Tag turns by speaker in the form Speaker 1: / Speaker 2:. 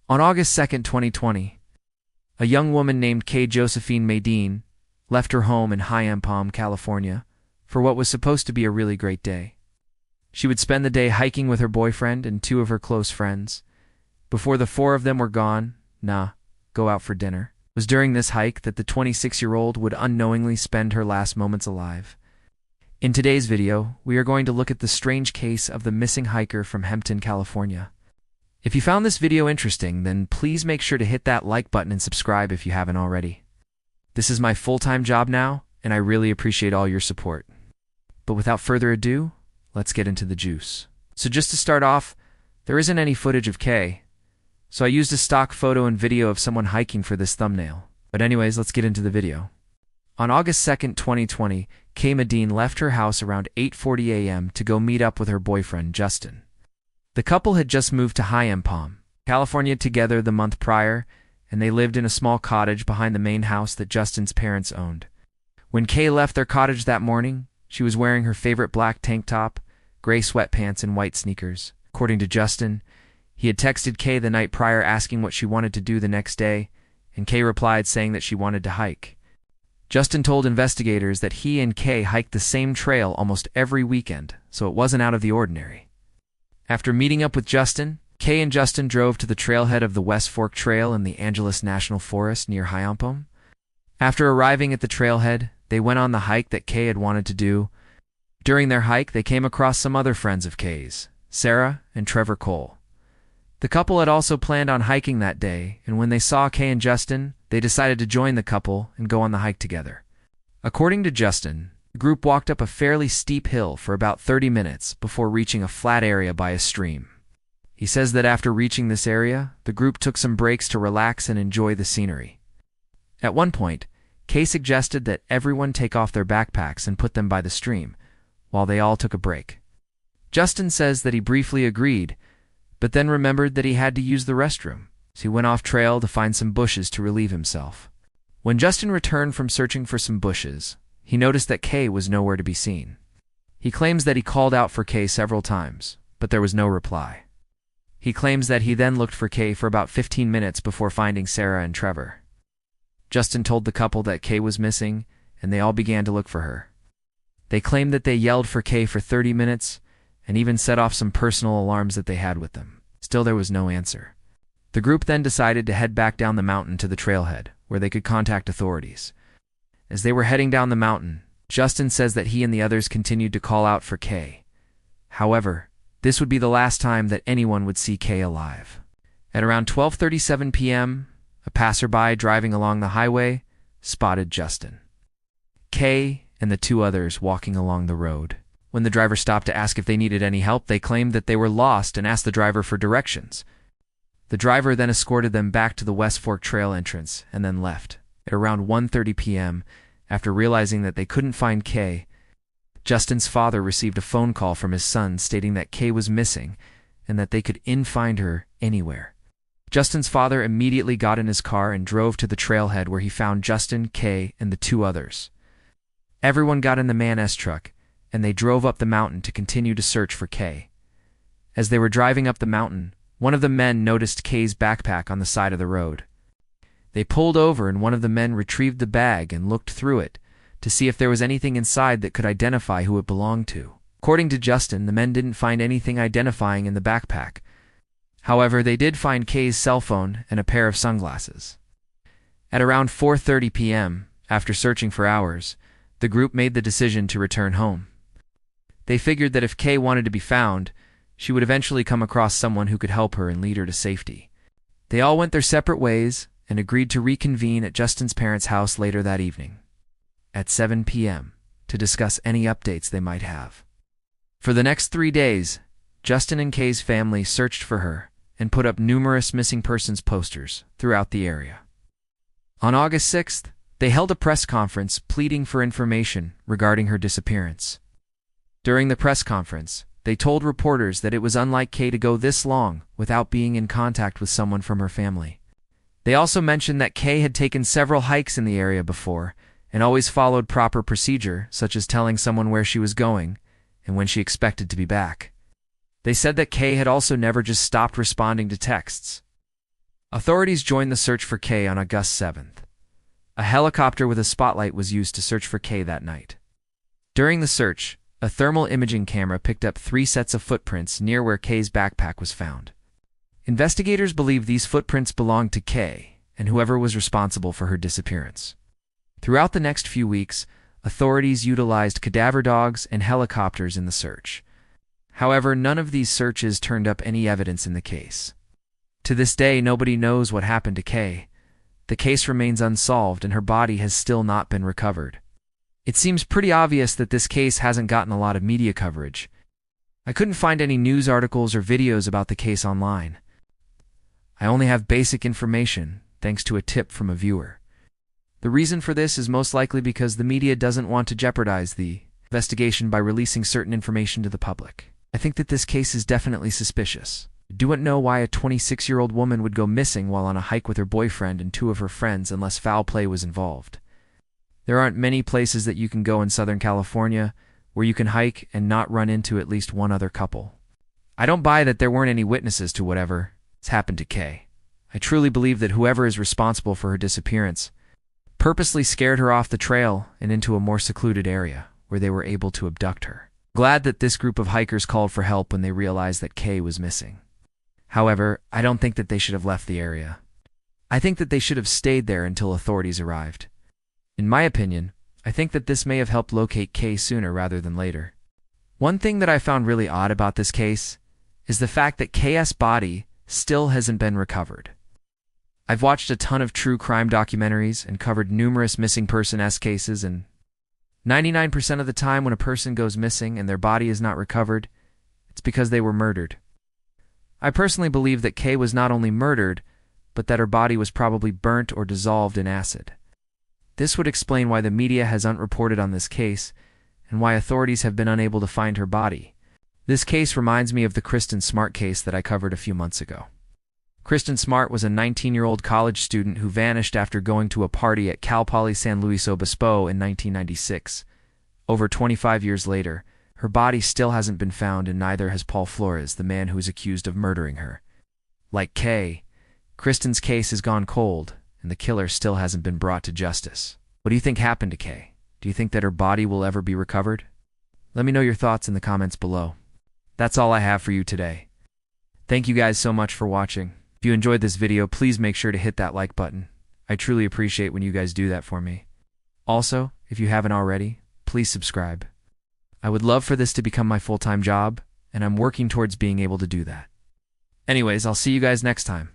Speaker 1: On August 2, 2020, a young woman named Josephine Medin left her home in Hyampom, California, for what was supposed to be a really great day. She would spend the day hiking with her boyfriend and two of her close friends. Before the four of them were gone, go out for dinner. It was during this hike that the 26-year-old would unknowingly spend her last moments alive. In today's video, we are going to look at the strange case of the missing hiker from Hyampom, California. If you found this video interesting, then please make sure to hit that like button and subscribe if you haven't already. This is my full-time job now, and I really appreciate all your support. But without further ado, let's get into the juice. So just to start off, there isn't any footage of Kay, so I used a stock photo and video of someone hiking for this thumbnail. But anyways, let's get into the video. On August 2, 2020, Kay Medin left her house around 8:40 a.m. to go meet up with her boyfriend, Justin. The couple had just moved to Hyampom, California together the month prior, and they lived in a small cottage behind the main house that Justin's parents owned. When Kay left their cottage that morning, she was wearing her favorite black tank top, gray sweatpants, and white sneakers. According to Justin, he had texted Kay the night prior asking what she wanted to do the next day, and Kay replied saying that she wanted to hike. Justin told investigators that he and Kay hiked the same trail almost every weekend, so it wasn't out of the ordinary. After meeting up with Justin, Kay and Justin drove to the trailhead of the West Fork Trail in the Angeles National Forest near Hyampom. After arriving at the trailhead, they went on the hike that Kay had wanted to do. During their hike, they came across some other friends of Kay's, Sarah and Trevor Cole. The couple had also planned on hiking that day, and when they saw Kay and Justin, they decided to join the couple and go on the hike together. According to Justin, the group walked up a fairly steep hill for about 30 minutes before reaching a flat area by a stream. He says that after reaching this area, the group took some breaks to relax and enjoy the scenery. At one point, Kay suggested that everyone take off their backpacks and put them by the stream, while they all took a break. Justin says that he briefly agreed, but then remembered that he had to use the restroom, so he went off trail to find some bushes to relieve himself. When Justin returned from searching for some bushes, he noticed that Kay was nowhere to be seen. He claims that he called out for Kay several times, but there was no reply. He claims that he then looked for Kay for about 15 minutes before finding Sarah and Trevor. Justin told the couple that Kay was missing, and they all began to look for her. They claimed that they yelled for Kay for 30 minutes, and even set off some personal alarms that they had with them. Still, there was no answer. The group then decided to head back down the mountain to the trailhead, where they could contact authorities. As they were heading down the mountain, Justin says that he and the others continued to call out for Kay. However, this would be the last time that anyone would see Kay alive. At around 12:37 p.m., a passerby driving along the highway spotted Justin, Kay, and the two others walking along the road. When the driver stopped to ask if they needed any help, they claimed that they were lost and asked the driver for directions. The driver then escorted them back to the West Fork Trail entrance and then left. At around 1:30 p.m., after realizing that they couldn't find Kay, Justin's father received a phone call from his son stating that Kay was missing and that they could find her anywhere. Justin's father immediately got in his car and drove to the trailhead where he found Justin, Kay, and the two others. Everyone got in the Man-S truck, and they drove up the mountain to continue to search for Kay. As they were driving up the mountain, one of the men noticed Kay's backpack on the side of the road. They pulled over, and one of the men retrieved the bag and looked through it to see if there was anything inside that could identify who it belonged to. According to Justin, the men didn't find anything identifying in the backpack. However, they did find Kay's cell phone and a pair of sunglasses. At around 4:30 p.m., after searching for hours, the group made the decision to return home. They figured that if Kay wanted to be found, she would eventually come across someone who could help her and lead her to safety. They all went their separate ways and agreed to reconvene at Justin's parents' house later that evening, at 7 p.m., to discuss any updates they might have. For the next 3 days, Justin and Kay's family searched for her and put up numerous missing persons posters throughout the area. On August 6th, they held a press conference pleading for information regarding her disappearance. During the press conference, they told reporters that it was unlike Kay to go this long without being in contact with someone from her family. They also mentioned that Kay had taken several hikes in the area before and always followed proper procedure, such as telling someone where she was going and when she expected to be back. They said that Kay had also never just stopped responding to texts. Authorities joined the search for Kay on August 7th. A helicopter with a spotlight was used to search for Kay that night. During the search, a thermal imaging camera picked up 3 sets of footprints near where Kay's backpack was found. Investigators believe these footprints belonged to Kay and whoever was responsible for her disappearance. Throughout the next few weeks, authorities utilized cadaver dogs and helicopters in the search. However, none of these searches turned up any evidence in the case. To this day, nobody knows what happened to Kay. The case remains unsolved and her body has still not been recovered. It seems pretty obvious that this case hasn't gotten a lot of media coverage. I couldn't find any news articles or videos about the case online. I only have basic information, thanks to a tip from a viewer. The reason for this is most likely because the media doesn't want to jeopardize the investigation by releasing certain information to the public. I think that this case is definitely suspicious. I don't know why a 26-year-old woman would go missing while on a hike with her boyfriend and 2 of her friends unless foul play was involved. There aren't many places that you can go in Southern California where you can hike and not run into at least one other couple. I don't buy that there weren't any witnesses to whatever has happened to Kay. I truly believe that whoever is responsible for her disappearance purposely scared her off the trail and into a more secluded area where they were able to abduct her. Glad that this group of hikers called for help when they realized that Kay was missing. However, I don't think that they should have left the area. I think that they should have stayed there until authorities arrived. In my opinion, I think that this may have helped locate Kay sooner rather than later. One thing that I found really odd about this case is the fact that Kay's body still hasn't been recovered. I've watched a ton of true crime documentaries and covered numerous missing person-esque cases, and 99% of the time when a person goes missing and their body is not recovered, it's because they were murdered. I personally believe that Kay was not only murdered, but that her body was probably burnt or dissolved in acid. This would explain why the media has unreported on this case and why authorities have been unable to find her body. This case reminds me of the Kristen Smart case that I covered a few months ago. Kristen Smart was a 19-year-old college student who vanished after going to a party at Cal Poly San Luis Obispo in 1996. Over 25 years later, her body still hasn't been found, and neither has Paul Flores, the man who is accused of murdering her. Like Kay, Kristen's case has gone cold, and the killer still hasn't been brought to justice. What do you think happened to Kay? Do you think that her body will ever be recovered? Let me know your thoughts in the comments below. That's all I have for you today. Thank you guys so much for watching. If you enjoyed this video, please make sure to hit that like button. I truly appreciate when you guys do that for me. Also, if you haven't already, please subscribe. I would love for this to become my full-time job, and I'm working towards being able to do that. Anyways, I'll see you guys next time.